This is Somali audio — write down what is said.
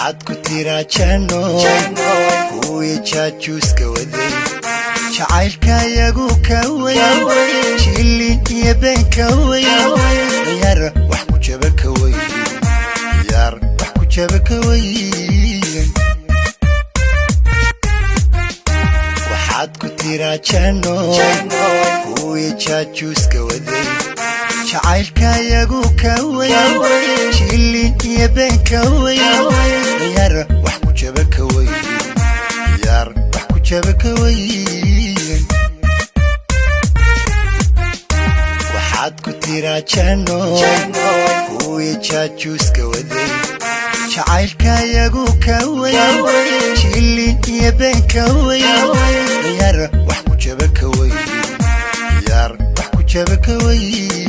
waxaad ku tiraa janno kuwii jaajuuska waday jacaylkayagu ka weyn jilin iyo been ka weyn yar wax ku jaba ka weyn yar wax ku jaba ka weyn waxaad ku tiraa janno kuwii jaajuuska waday jacaylkayagu ka weyn jilin iyo been ka weyn yar wax ku jaba ka weyn yar wax ku jaba ka weyn waxaad ku tiraa janno kuwii jaajuuska waday jacaylkayagu ka weyn jilin iyo been ka weyn yar wax ku jaba ka weyn yar wax ku jaba ka weyn